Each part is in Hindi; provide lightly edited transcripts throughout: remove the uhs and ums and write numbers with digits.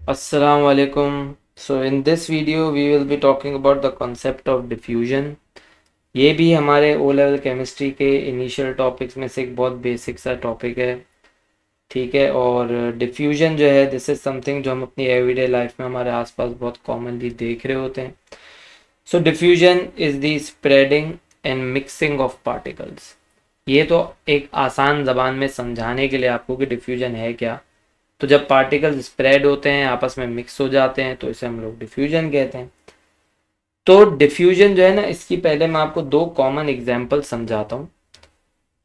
Assalamu alaikum. So in this video we will be talking about the concept of diffusion. ये भी हमारे ओ लेवल केमिस्ट्री के इनिशियल टॉपिक्स में से एक बहुत बेसिक सा टॉपिक है। ठीक है। और डिफ्यूजन जो है दिस इज समथिंग जो हम अपनी एवरीडे लाइफ में हमारे आसपास बहुत कॉमनली देख रहे होते हैं। So diffusion is the spreading and mixing of particles. ये तो एक आसान जबान में समझाने के लिए आपको कि डिफ्यूजन है क्या। तो जब पार्टिकल्स स्प्रेड होते हैं आपस में मिक्स हो जाते हैं तो इसे हम लोग डिफ्यूजन कहते हैं। तो डिफ्यूजन जो है ना, इसकी पहले मैं आपको दो कॉमन एग्जांपल समझाता हूँ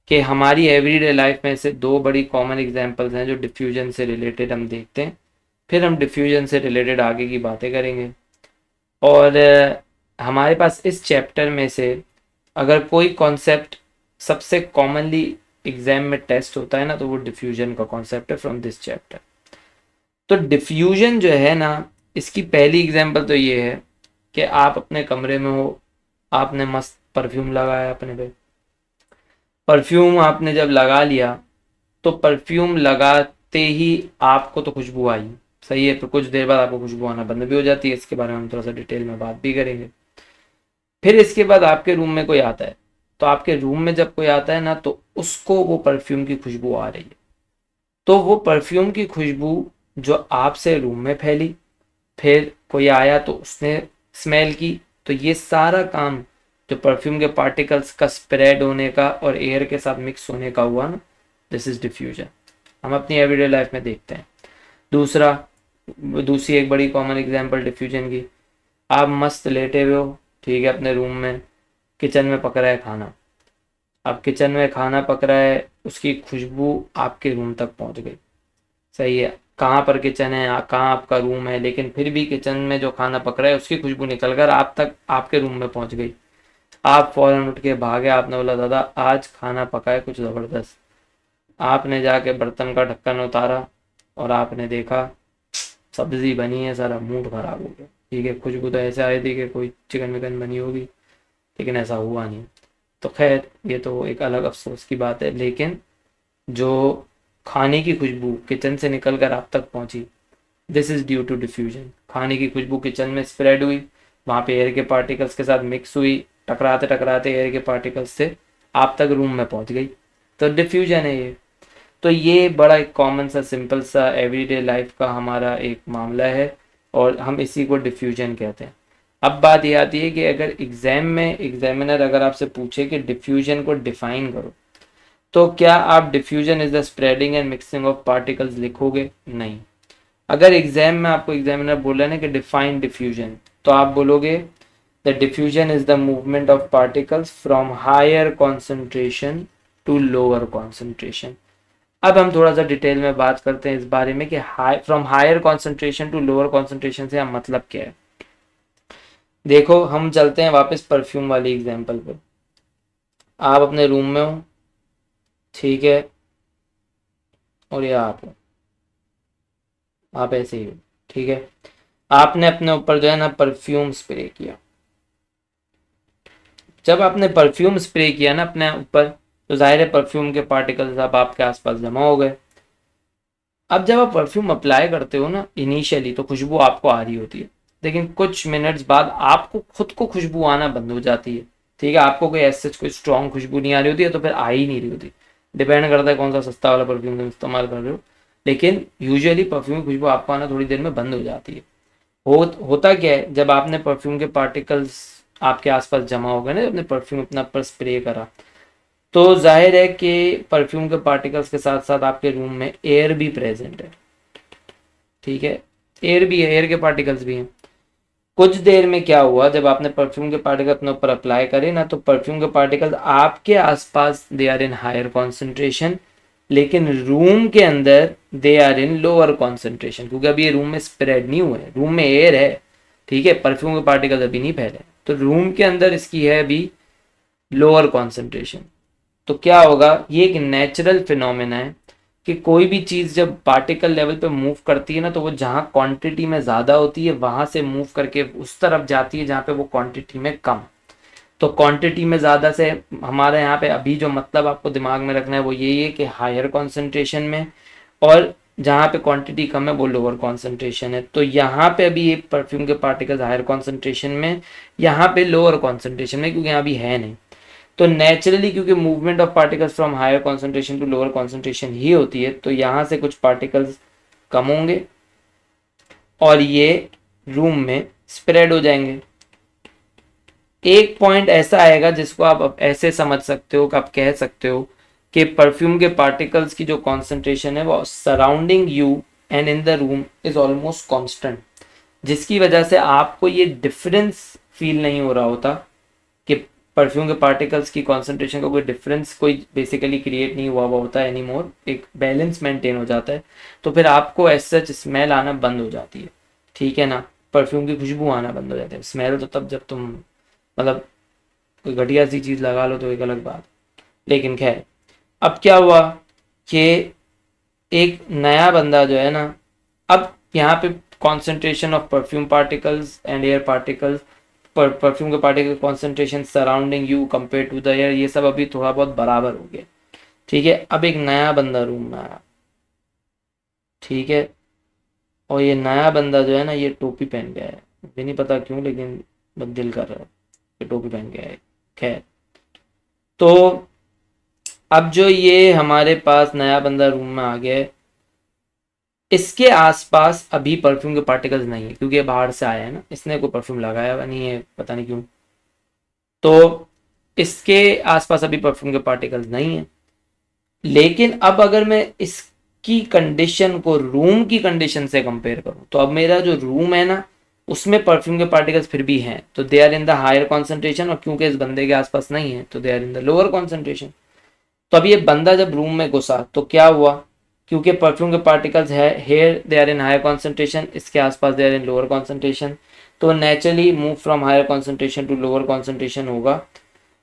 कि हमारी एवरीडे लाइफ में से दो बड़ी कॉमन एग्जांपल्स हैं जो डिफ्यूजन से रिलेटेड हम देखते हैं। फिर हम डिफ्यूजन से रिलेटेड आगे की बातें करेंगे। और हमारे पास इस चैप्टर में से अगर कोई कॉन्सेप्ट सबसे कॉमनली एग्जाम में टेस्ट होता है ना, तो वो डिफ्यूजन का कॉन्सेप्ट है फ्रॉम दिस चैप्टर। तो डिफ्यूजन जो है ना, इसकी पहली एग्जांपल तो ये है कि आप अपने कमरे में हो, आपने मस्त परफ्यूम लगाया अपने पे। परफ्यूम आपने जब लगा लिया तो परफ्यूम लगाते ही आपको तो खुशबू आई, सही है। फिर कुछ देर बाद आपको खुशबू आना बंद भी हो जाती है। इसके बारे में हम थोड़ा सा डिटेल में बात भी करेंगे। फिर इसके बाद आपके रूम में कोई आता है, तो आपके रूम में जब कोई आता है ना, तो उसको वो परफ्यूम की खुशबू आ रही है। तो वो परफ्यूम की खुशबू जो आपसे रूम में फैली, फिर कोई आया तो उसने स्मेल की, तो ये सारा काम जो परफ्यूम के पार्टिकल्स का स्प्रेड होने का और एयर के साथ मिक्स होने का हुआ ना, दिस इज डिफ्यूजन। हम अपनी एवरीडे लाइफ में देखते हैं। दूसरा, दूसरी एक बड़ी कॉमन एग्जांपल डिफ्यूजन की, आप मस्त लेटे हुए हो, ठीक है, अपने रूम में, किचन में पक रहा है खाना। अब किचन में खाना पक रहा है, उसकी खुशबू आपके रूम तक पहुंच गई, सही है। कहाँ पर किचन है, कहाँ आपका रूम है, लेकिन फिर भी किचन में जो खाना पक रहा है उसकी खुशबू निकल कर आप तक आपके रूम में पहुंच गई। आप फौरन उठ के भागे, आपने बोला दादा आज खाना पका है कुछ ज़बरदस्त। आपने जाके बर्तन का ढक्कन उतारा और आपने देखा सब्जी बनी है, सारा मूड खराब हो गया। ठीक है, खुशबू तो ऐसे आई थी कि कोई चिकन विकन बनी होगी, लेकिन ऐसा हुआ नहीं। तो खैर ये तो एक अलग अफसोस की बात है, लेकिन जो खाने की खुशबू किचन से निकल कर आप तक पहुंची, this is due to diffusion. खाने की खुशबू किचन में स्प्रेड हुई, वहां पे एयर के पार्टिकल्स के साथ मिक्स हुई, टकराते टकराते एयर के पार्टिकल्स से आप तक रूम में पहुंच गई, तो डिफ्यूजन है ये। तो ये बड़ा एक कॉमन सा सिंपल सा एवरीडे लाइफ का हमारा एक मामला है और हम इसी को डिफ्यूजन कहते हैं। अब बात ये आती है कि अगर एग्जाम में एग्जामिनर अगर आपसे पूछे कि डिफ्यूजन को डिफाइन करो, तो क्या आप diffusion is the spreading and mixing of particles लिखोगे? नहीं। अगर एग्जाम में आपको एग्जामिनर बोला ना कि डिफाइन डिफ्यूजन, तो आप बोलोगे the diffusion is the movement of particles from higher concentration to lower concentration. अब हम थोड़ा सा डिटेल में बात करते हैं इस बारे में कि from higher concentration to lower concentration से हम मतलब क्या है। देखो हम चलते हैं वापस परफ्यूम वाली एग्जाम्पल पे। आप अपने रूम में हो, ठीक है, और ये आप ऐसे ही हो, ठीक है। आपने अपने ऊपर जो है ना परफ्यूम स्प्रे किया। जब आपने परफ्यूम स्प्रे किया ना अपने ऊपर, तो जाहिर है परफ्यूम के पार्टिकल्स अब आपके आसपास जमा हो गए। अब जब आप परफ्यूम अप्लाई करते हो ना इनिशियली, तो खुशबू आपको आ रही होती है, लेकिन कुछ मिनट्स बाद आपको खुद को खुशबू आना बंद हो जाती है। ठीक है, आपको कोई ऐसे कोई स्ट्रॉन्ग खुशबू नहीं आ रही होती है, तो फिर आ ही नहीं रही होती। डिपेंड करता है कौन सा सस्ता वाला परफ्यूम तुम इस्तेमाल कर रहे हो, लेकिन यूजुअली परफ्यूम की खुशबू आपको आना थोड़ी देर में बंद हो जाती है। होता क्या है, जब आपने परफ्यूम के पार्टिकल्स आपके आसपास जमा हो गए ना, आपने परफ्यूम अपना पर स्प्रे करा, तो जाहिर है कि परफ्यूम के पार्टिकल्स के साथ साथ आपके रूम में एयर भी प्रेजेंट है। ठीक है, एयर भी है, एयर के पार्टिकल्स भी हैं। कुछ देर में क्या हुआ, जब आपने परफ्यूम के पार्टिकल अपने ऊपर अप्लाई करे ना, तो परफ्यूम के पार्टिकल्स आपके आसपास they are in higher concentration, लेकिन रूम के अंदर they are in lower concentration, क्योंकि अभी ये रूम में स्प्रेड नहीं हुए, रूम में एयर है। ठीक है, परफ्यूम के पार्टिकल्स अभी नहीं फैले, तो रूम के अंदर इसकी है अभी लोअर कॉन्सेंट्रेशन। तो क्या होगा, ये एक नेचुरल फिनोमेना है कि कोई भी चीज़ जब पार्टिकल लेवल पे मूव करती है ना, तो वो जहाँ क्वांटिटी में ज़्यादा होती है वहाँ से मूव करके उस तरफ जाती है जहाँ पे वो क्वांटिटी में कम। तो क्वांटिटी में ज़्यादा से हमारे यहाँ पे अभी जो मतलब आपको दिमाग में रखना है वो यही है कि हायर कॉन्सेंट्रेशन में, और जहाँ पे क्वांटिटी कम है वो लोअर कॉन्सेंट्रेशन है। तो यहाँ पे अभी ये परफ्यूम के पार्टिकल्स हायर कॉन्सेंट्रेशन में, यहाँ पे लोअर कॉन्सेंट्रेशन में, क्योंकि यहाँ अभी है नहीं। तो नेचुरली क्योंकि movement of particles from higher concentration to lower concentration ही होती है, तो यहाँ से कुछ पार्टिकल्स कम होंगे और ये रूम में स्प्रेड हो जाएंगे। एक पॉइंट ऐसा आएगा जिसको आप अब ऐसे समझ सकते हो कि आप कह सकते हो कि परफ्यूम के पार्टिकल्स की जो कॉन्सेंट्रेशन है वो surrounding you and in the room is almost constant, जिसकी वजह से आपको ये डिफरेंस फील नहीं हो रहा होता कि परफ्यूम के पार्टिकल्स की कॉन्सेंट्रेशन का कोई डिफरेंस कोई बेसिकली क्रिएट नहीं हुआ होता है एनी मोर, एक बैलेंस मेंटेन हो जाता है। तो फिर आपको एज सच स्मेल आना बंद हो जाती है, ठीक है ना, परफ्यूम की खुशबू आना बंद हो जाती है। स्मेल तो तब जब तुम मतलब कोई घटिया सी चीज़ लगा लो तो एक अलग बात। लेकिन खैर, अब क्या हुआ कि एक नया बंदा जो है ना, अब यहाँ पे concentration of perfume particles and air particles, perfume के particle concentration surrounding you compare to the air, ये सब अभी थोड़ा बहुत बराबर हो गया, ठीक है। अब एक नया बंदा रूम में आया, ठीक है, और ये नया बंदा जो है ना ये टोपी पहन के आया है, मुझे नहीं पता क्यों, लेकिन बस दिल कर रहा है कि टोपी पहन के आए। खैर, तो अब जो ये हमारे पास नया बंदा रूम में आ गया है, इसके आसपास अभी परफ्यूम के पार्टिकल्स नहीं है क्योंकि ये बाहर से आया है ना, इसने कोई परफ्यूम लगाया हुआ नहीं है, पता नहीं क्यों। तो इसके आसपास अभी परफ्यूम के पार्टिकल्स नहीं है। लेकिन अब अगर मैं इसकी कंडीशन को रूम की कंडीशन से कंपेयर करूं, तो अब मेरा जो रूम है ना उसमें परफ्यूम के पार्टिकल्स फिर भी हैं, तो they are in the higher concentration, और क्योंकि इस बंदे के आसपास नहीं है तो they are in the lower concentration. तो अब ये बंदा जब रूम में घुसा तो क्या हुआ, क्योंकि परफ्यूम के पार्टिकल्स है here they are in higher concentration, इसके आसपास they are in lower concentration, तो naturally move from higher concentration to lower concentration होगा,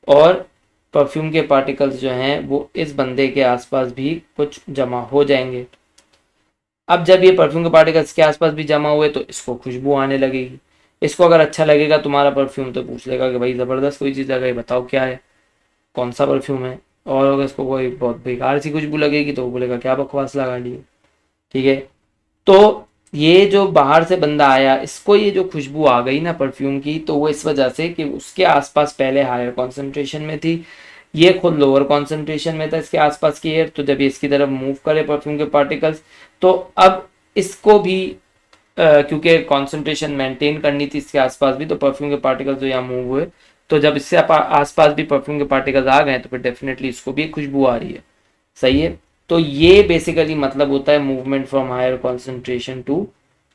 और परफ्यूम के पार्टिकल्स जो हैं वो इस बंदे के आसपास भी कुछ जमा हो जाएंगे। अब जब ये परफ्यूम के पार्टिकल्स के आसपास भी जमा हुए तो इसको खुशबू आने लगेगी। इसको अगर अच्छा लगेगा तुम्हारा परफ्यूम तो पूछ लेगा कि भाई ज़बरदस्त कोई चीज़ लगा, बताओ क्या है, कौन सा परफ्यूम है। और अगर इसको कोई बहुत बेकार सी खुशबू लगेगी तो वो बोलेगा क्या बकवास लगा ली, ठीक है। तो ये जो बाहर से बंदा आया, इसको ये जो खुशबू आ गई ना परफ्यूम की, तो वो इस वजह से कि उसके आसपास पहले हायर कॉन्सेंट्रेशन में थी, ये खुद लोअर कॉन्सेंट्रेशन में था इसके आसपास की एयर। तो जब ये इसकी तरफ मूव करे परफ्यूम के पार्टिकल्स, तो अब इसको भी क्योंकि कॉन्सेंट्रेशन मेंटेन करनी थी इसके आसपास भी, तो परफ्यूम के पार्टिकल्स जो यहाँ मूव हुए, तो जब इससे आसपास भी परफ्यूम के पार्टिकल्स आ गए तो फिर डेफिनेटली इसको भी खुशबू आ रही है, सही है। तो ये बेसिकली मतलब होता है movement from higher concentration to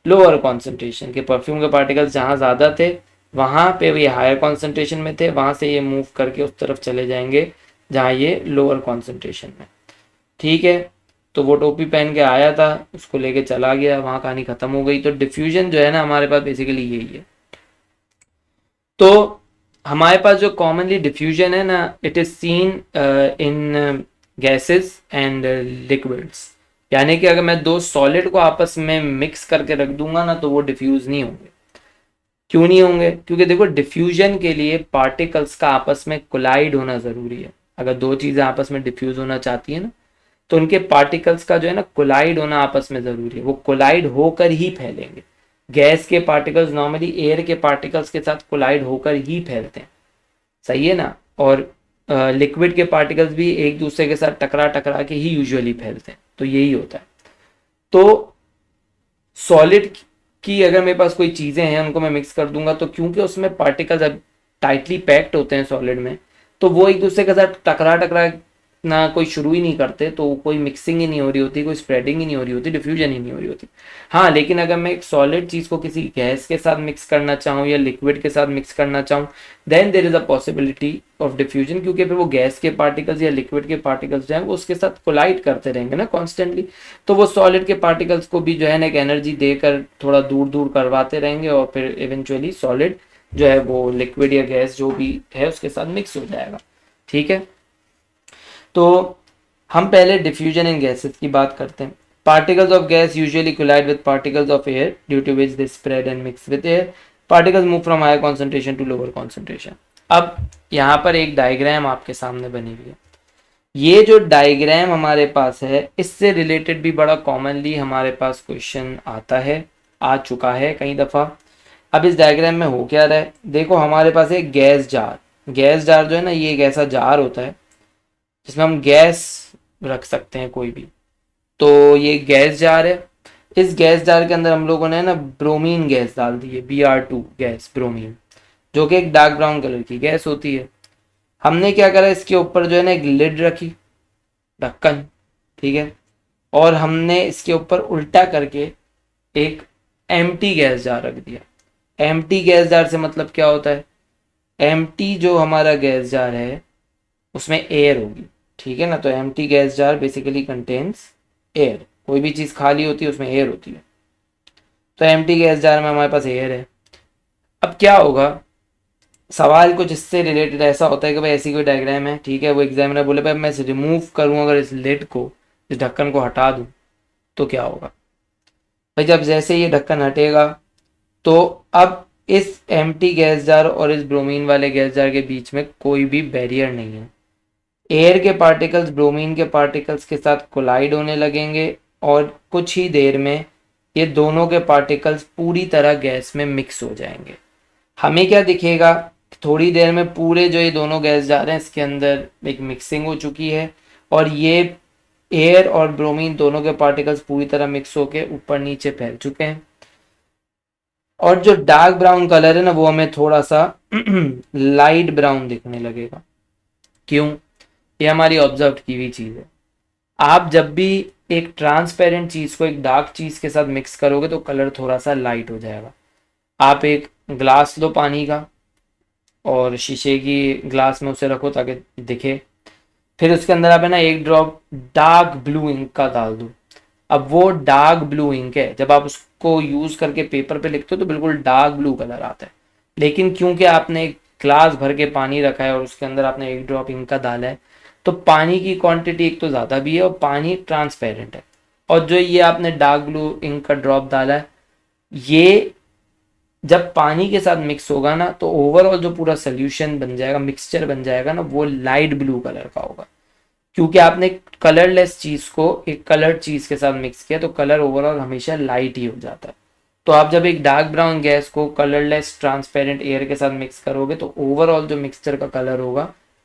lower concentration, के परफ्यूम के पार्टिकल्स जहाँ ज़्यादा थे वहाँ पे ये हायर कॉन्सेंट्रेशन में थे, वहाँ से ये मूव करके उस तरफ चले जाएंगे जहाँ ये लोअर कॉन्सेंट्रेशन में, ठीक है। तो वो टोपी पहन के आया था, उसको लेके चला गया, वहाँ कहानी खत्म हो गई। तो डिफ्यूजन जो है ना हमारे पास बेसिकली यही है। तो हमारे पास जो कॉमनली डिफ्यूजन है ना, it is seen in gases and liquids, यानी कि अगर मैं दो सॉलिड को आपस में मिक्स करके रख दूंगा ना तो वो डिफ्यूज नहीं होंगे। क्यों नहीं होंगे, क्योंकि देखो डिफ्यूजन के लिए पार्टिकल्स का आपस में कोलाइड होना जरूरी है। अगर दो चीजें आपस में डिफ्यूज होना चाहती है ना, तो उनके पार्टिकल्स का जो है ना कोलाइड होना आपस में जरूरी है, वो कोलाइड होकर ही फैलेंगे। गैस के पार्टिकल्स नॉर्मली एयर के पार्टिकल्स के साथ कोलाइड होकर ही फैलते हैं, सही है ना। और लिक्विड के पार्टिकल्स भी एक दूसरे के साथ टकरा टकरा के ही यूजुअली फैलते हैं, तो यही होता है। तो सॉलिड की अगर मेरे पास कोई चीज़ें हैं उनको मैं मिक्स कर दूंगा, तो क्योंकि उसमें पार्टिकल्स अब टाइटली पैक्ड होते हैं सॉलिड में, तो वो एक दूसरे के साथ टकरा टकरा ना कोई शुरू ही नहीं करते, तो कोई मिक्सिंग ही नहीं हो रही होती, कोई स्प्रेडिंग ही नहीं हो रही होती, डिफ्यूजन ही नहीं हो रही होती। हाँ, लेकिन अगर मैं एक सॉलिड चीज़ को किसी गैस के साथ मिक्स करना चाहूँ या लिक्विड के साथ मिक्स करना चाहूँ, then there is a possibility of diffusion, क्योंकि फिर वो गैस के पार्टिकल्स या लिक्विड के पार्टिकल्स जो हैं वो उसके साथ कोलाइड करते रहेंगे ना कॉन्स्टेंटली, तो वो सॉलिड के पार्टिकल्स को भी जो है ना एक एनर्जी देकर थोड़ा दूर दूर करवाते रहेंगे, और फिर इवेंचुअली सॉलिड जो है वो लिक्विड या गैस जो भी है उसके साथ मिक्स हो जाएगा, ठीक है। तो हम पहले डिफ्यूजन इन गैसेस की बात करते हैं। Particles of gas usually collide with particles of air due to which they spread and mix with air. Particles move from higher concentration to lower concentration. अब यहाँ पर एक डायग्राम आपके सामने बनी हुई है। ये जो डायग्राम हमारे पास है इससे रिलेटेड भी बड़ा कॉमनली हमारे पास क्वेश्चन आता है, आ चुका है कई दफ़ा। अब इस डायग्राम में हो क्या रहा है, देखो हमारे पास एक गैस जार, गैस जार जो है ना ये एक ऐसा जार होता है जिसमें हम गैस रख सकते हैं कोई भी। तो ये गैस जार है, इस गैस जार के अंदर हम लोगों ने ना ब्रोमीन गैस डाल दी है, Br2 गैस ब्रोमीन, जो कि एक डार्क ब्राउन कलर की गैस होती है। हमने क्या करा, इसके ऊपर जो है ना एक लिड रखी, ढक्कन, ठीक है, और हमने इसके ऊपर उल्टा करके एक एम्प्टी गैस जार रख दिया। एम्प्टी गैस जार से मतलब क्या होता है, एम्प्टी जो हमारा गैस जार है उसमें एयर होगी, ठीक है ना। तो empty gas jar basically contains air, कोई भी चीज़ खाली होती है उसमें एयर होती है। तो एम्प्टी गैस जार में हमारे पास एयर है। अब क्या होगा, सवाल कुछ इससे रिलेटेड ऐसा होता है कि भाई ऐसी कोई डायग्राम है, ठीक है, वो एग्जामिनर बोले भाई मैं इसे रिमूव करूँ, अगर इस लिड को, इस ढक्कन को हटा दूँ तो क्या होगा। भाई जब जैसे ये ढक्कन हटेगा तो अब इस एम्प्टी गैस जार और इस ब्रोमीन वाले गैस जार के बीच में कोई भी बैरियर नहीं है। एयर के पार्टिकल्स ब्रोमीन के पार्टिकल्स के साथ कोलाइड होने लगेंगे और कुछ ही देर में ये दोनों के पार्टिकल्स पूरी तरह गैस में मिक्स हो जाएंगे। हमें क्या दिखेगा, थोड़ी देर में पूरे जो ये दोनों गैस जा रहे हैं इसके अंदर एक मिक्सिंग हो चुकी है और ये एयर और ब्रोमीन दोनों के पार्टिकल्स पूरी तरह मिक्स होके ऊपर नीचे फैल चुके हैं। और जो डार्क ब्राउन कलर है ना वो हमें थोड़ा सा लाइट ब्राउन दिखने लगेगा। क्यों, ये हमारी ऑब्जर्व की हुई चीज़ है। आप जब भी एक ट्रांसपेरेंट चीज़ को एक डार्क चीज़ के साथ मिक्स करोगे तो कलर थोड़ा सा लाइट हो जाएगा। आप एक ग्लास लो पानी का और शीशे की ग्लास में उसे रखो ताकि दिखे, फिर उसके अंदर आप है ना एक ड्रॉप डार्क ब्लू इंक का डाल दो। अब वो डार्क ब्लू इंक है, जब आप उसको यूज़ करके पेपर पे लिखते हो तो बिल्कुल डार्क ब्लू कलर आता है। लेकिन क्योंकि आपने एक ग्लास भर के पानी रखा है और उसके अंदर आपने एक ड्रॉप इंक का डाला है तो पानी की क्वांटिटी एक तो ज़्यादा भी है और पानी ट्रांसपेरेंट है। और जो ये आपने डार्क ब्लू इंक का ड्रॉप डाला है ये जब पानी के साथ मिक्स होगा ना तो ओवरऑल जो पूरा सोल्यूशन बन जाएगा, मिक्सचर बन जाएगा ना, वो लाइट ब्लू कलर का होगा। क्योंकि आपने कलरलेस चीज को एक कलर्ड चीज के साथ मिक्स किया तो कलर ओवरऑल हमेशा लाइट ही हो जाता है। तो आप जब एक डार्क ब्राउन गैस को कलरलेस ट्रांसपेरेंट एयर के साथ मिक्स करोगे तो ओवरऑल जो मिक्सचर का कलर होगा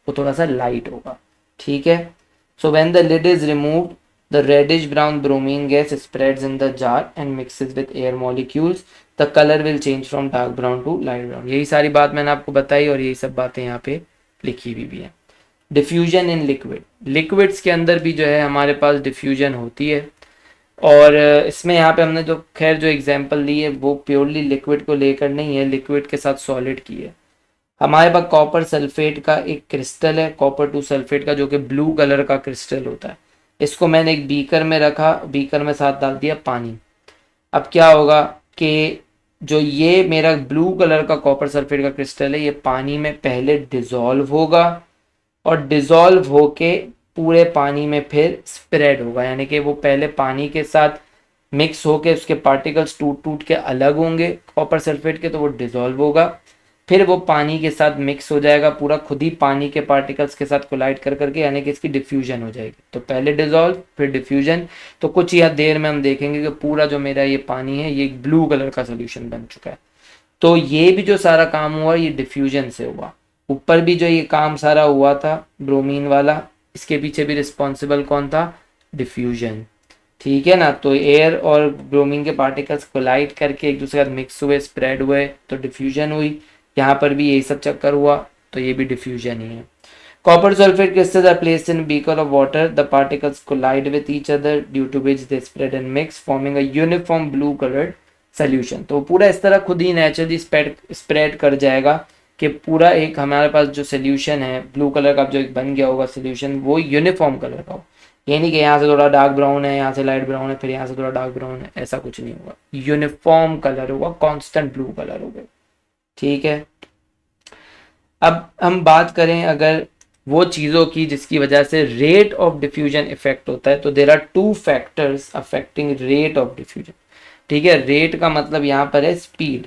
वो थोड़ा सा लाइट होगा, ठीक है। So when the lid is removed the reddish brown bromine gas spreads in the jar and mixes with air molecules, the colour will change from dark brown to light brown. यही सारी बात मैंने आपको बताई और यही सब बातें यहाँ पे लिखी हुई भी है। डिफ्यूजन इन लिक्विड, लिक्विड्स के अंदर भी जो है हमारे पास डिफ्यूजन होती है। और इसमें यहाँ पे हमने जो खैर जो एग्जांपल ली है वो प्योरली लिक्विड को लेकर नहीं है, लिक्विड के साथ सॉलिड की है। हमारे पास कॉपर सल्फेट का एक क्रिस्टल है, कॉपर टू सल्फेट का, जो कि ब्लू कलर का क्रिस्टल होता है। इसको मैंने एक बीकर में रखा, बीकर में साथ डाल दिया पानी। अब क्या होगा कि जो ये मेरा ब्लू कलर का कॉपर सल्फेट का क्रिस्टल है ये पानी में पहले डिजॉल्व होगा और डिजॉल्व होके पूरे पानी में फिर स्प्रेड होगा, यानी कि वो पहले पानी के साथ मिक्स होके उसके पार्टिकल्स टूट टूट के अलग होंगे कॉपर सल्फेट के, तो वो डिजॉल्व होगा, फिर वो पानी के साथ मिक्स हो जाएगा पूरा, खुद ही पानी के पार्टिकल्स के साथ कोलाइड कर करके, यानी कि इसकी डिफ्यूजन हो जाएगी। तो पहले डिजॉल्व फिर डिफ्यूजन। तो कुछ ही देर में हम देखेंगे कि पूरा जो मेरा ये पानी है ये एक ब्लू कलर का सोल्यूशन बन चुका है। तो ये भी जो सारा काम हुआ ये डिफ्यूजन से हुआ। ऊपर भी जो ये काम सारा हुआ था ब्रोमीन वाला, इसके पीछे भी रिस्पॉन्सिबल कौन था, डिफ्यूजन, ठीक है ना। तो एयर और ब्रोमीन के पार्टिकल्स कोलाइड करके एक दूसरे के साथ मिक्स हुए, स्प्रेड हुए, तो डिफ्यूजन हुई। यहाँ पर भी यही सब चक्कर हुआ, तो ये भी डिफ्यूजन ही है। Copper sulphate crystals are placed in a beaker of water. The particles collide with each other due to which they spread and mix, forming a uniform blue colored solution. तो पूरा इस तरह खुद ही नेचुरली स्प्रेड कर जाएगा कि पूरा एक हमारे पास जो सोल्यूशन है ब्लू कलर का जो एक बन गया होगा सोल्यूशन वो यूनिफॉर्म कलर का हो। ये नहीं कि यहाँ से थोड़ा डार्क ब्राउन है, यहाँ से लाइट ब्राउन है, फिर यहाँ से थोड़ा डार्क ब्राउन है, ऐसा कुछ नहीं होगा। यूनिफॉर्म कलर होगा, कॉन्स्टेंट ब्लू कलर होगा, ठीक है। अब हम बात करें अगर वो चीज़ों की जिसकी वजह से रेट ऑफ डिफ्यूजन इफेक्ट होता है, तो there are two factors affecting rate of diffusion, ठीक है। रेट का मतलब यहाँ पर है स्पीड।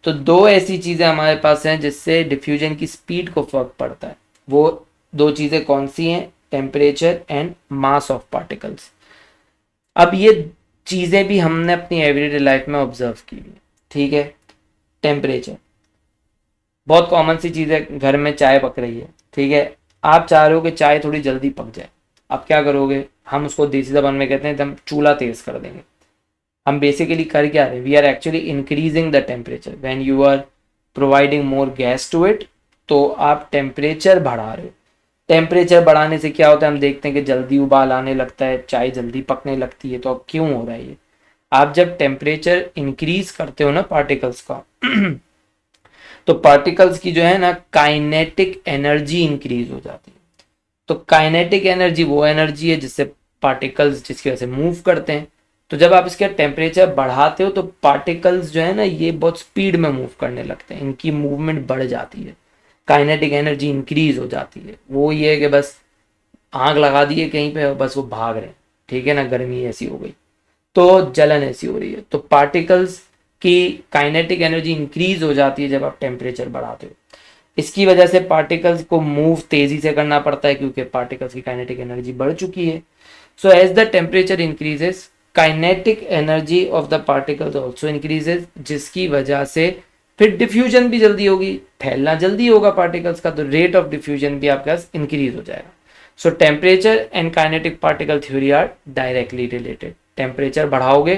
तो दो ऐसी चीज़ें हमारे पास हैं जिससे डिफ्यूजन की स्पीड को फर्क पड़ता है। वो दो चीज़ें कौन सी हैं, temperature and mass of particles. अब ये चीज़ें भी हमने अपनी एवरीडे लाइफ में ऑब्जर्व की हुई, ठीक है। टेम्परेचर बहुत कॉमन सी चीज़ है, घर में चाय पक रही है, ठीक है, आप चाह रहे हो कि चाय थोड़ी जल्दी पक जाए, आप क्या करोगे, हम उसको देसी जबान में कहते हैं हम चूल्हा तेज कर देंगे। हम बेसिकली कर क्या रहे, we are actually increasing the temperature when you are providing more gas to it, तो आप टेम्परेचर बढ़ा रहे हो। टेम्परेचर बढ़ाने से क्या होता है, हम देखते हैं कि जल्दी उबाल आने लगता है, चाय जल्दी पकने लगती है। तो अब क्यों हो रहा है ये, आप जब टेम्परेचर इंक्रीज करते हो ना पार्टिकल्स का तो पार्टिकल्स की जो है ना काइनेटिक एनर्जी इंक्रीज हो जाती है। तो काइनेटिक एनर्जी वो एनर्जी है जिससे पार्टिकल्स जिसकी वजह से मूव करते हैं। तो जब आप इसका टेम्परेचर बढ़ाते हो तो पार्टिकल्स जो है ना ये बहुत स्पीड में मूव करने लगते हैं, इनकी मूवमेंट बढ़ जाती है, काइनेटिक एनर्जी इंक्रीज हो जाती है। वो ये है कि बस आग लगा दिए कहीं पे और बस वो भाग रहे हैं, ठीक है ना, गर्मी ऐसी हो गई तो जलन ऐसी हो रही है। तो पार्टिकल्स की काइनेटिक एनर्जी इंक्रीज हो जाती है जब आप टेम्परेचर बढ़ाते हो। इसकी वजह से पार्टिकल्स को मूव तेजी से करना पड़ता है क्योंकि पार्टिकल्स की काइनेटिक एनर्जी बढ़ चुकी है। So as the temperature increases kinetic energy of the particles also increases, जिसकी वजह से फिर डिफ्यूजन भी जल्दी होगी, फैलना जल्दी होगा पार्टिकल्स का, तो रेट ऑफ डिफ्यूजन भी आपके पास इंक्रीज हो जाएगा। So temperature and kinetic particle theory are directly related. Temperature बढ़ाओगे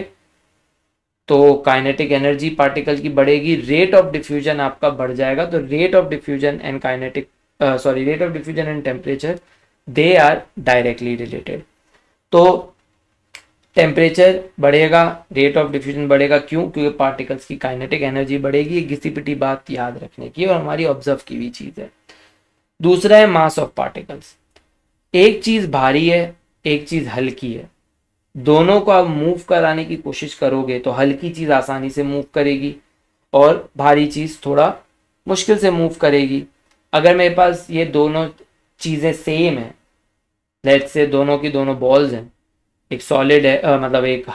तो काइनेटिक एनर्जी पार्टिकल की बढ़ेगी, रेट ऑफ डिफ्यूजन आपका बढ़ जाएगा। तो rate of diffusion and kinetic rate of diffusion and temperature they are directly related. तो टेम्परेचर बढ़ेगा, रेट ऑफ डिफ्यूजन बढ़ेगा, क्यों, क्योंकि पार्टिकल्स की काइनेटिक एनर्जी बढ़ेगी। घिसी पिटी बात याद रखने की और हमारी ऑब्जर्व की हुई चीज है। दूसरा है मास ऑफ पार्टिकल्स। एक चीज भारी है, एक चीज हल्की है, दोनों को आप मूव कराने की कोशिश करोगे तो हल्की चीज आसानी से मूव करेगी और भारी चीज थोड़ा मुश्किल से मूव करेगी। अगर मेरे पास ये दोनों चीजें सेम है, लेट्स से दोनों की दोनों बॉल्स हैं, एक सॉलिड है मतलब एक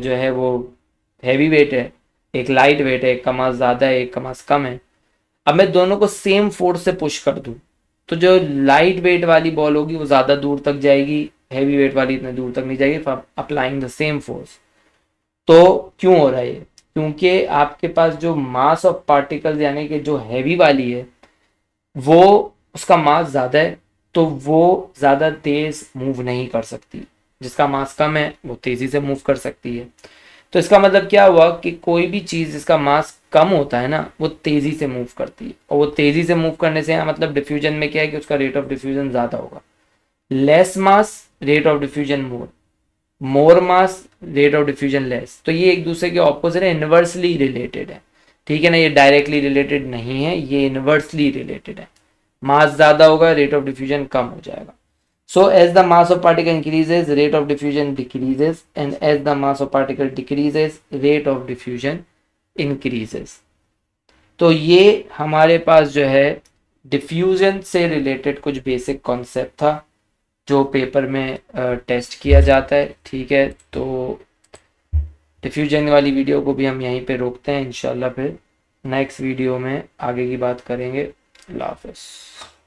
जो है वो हैवी वेट है, एक लाइट वेट है, एक का मास ज़्यादा है, एक का मास कम है। अब मैं दोनों को सेम फोर्स से पुश कर दूं तो जो लाइट वेट वाली बॉल होगी वो ज़्यादा दूर तक जाएगी, हैवी वेट वाली इतने दूर तक नहीं जाएगी, अप्लाइंग द सेम फोर्स। तो क्यों हो रहा है ये, क्योंकि आपके पास जो मास ऑफ पार्टिकल्स यानी कि जो हैवी वाली है वो उसका मास ज़्यादा है तो वो ज़्यादा तेज मूव नहीं कर सकती, जिसका मास कम है वो तेज़ी से मूव कर सकती है। तो इसका मतलब क्या हुआ कि कोई भी चीज़ जिसका मास कम होता है ना वो तेज़ी से मूव करती है, और वो तेज़ी से मूव करने से मतलब डिफ्यूजन में क्या है कि उसका रेट ऑफ डिफ्यूजन ज़्यादा होगा। Less mass rate of diffusion more, more mass rate of diffusion less. तो ये एक दूसरे के ऑपोजिट है, इनवर्सली रिलेटेड है, ठीक है ना। ये डायरेक्टली रिलेटेड नहीं है, ये इनवर्सली रिलेटेड है। मास ज़्यादा होगा, रेट ऑफ डिफ्यूजन कम हो जाएगा। So as the mass of particle increases, rate of diffusion decreases, and as the mass of particle decreases, rate of diffusion increases. तो ये हमारे पास जो है डिफ्यूजन से रिलेटेड कुछ बेसिक कॉन्सेप्ट था जो पेपर में टेस्ट किया जाता है, ठीक है। तो डिफ्यूजन वाली वीडियो को भी हम यहीं पे रोकते हैं, इंशाल्लाह फिर नेक्स्ट वीडियो में आगे की बात करेंगे। अल्लाह हाफ़िज़।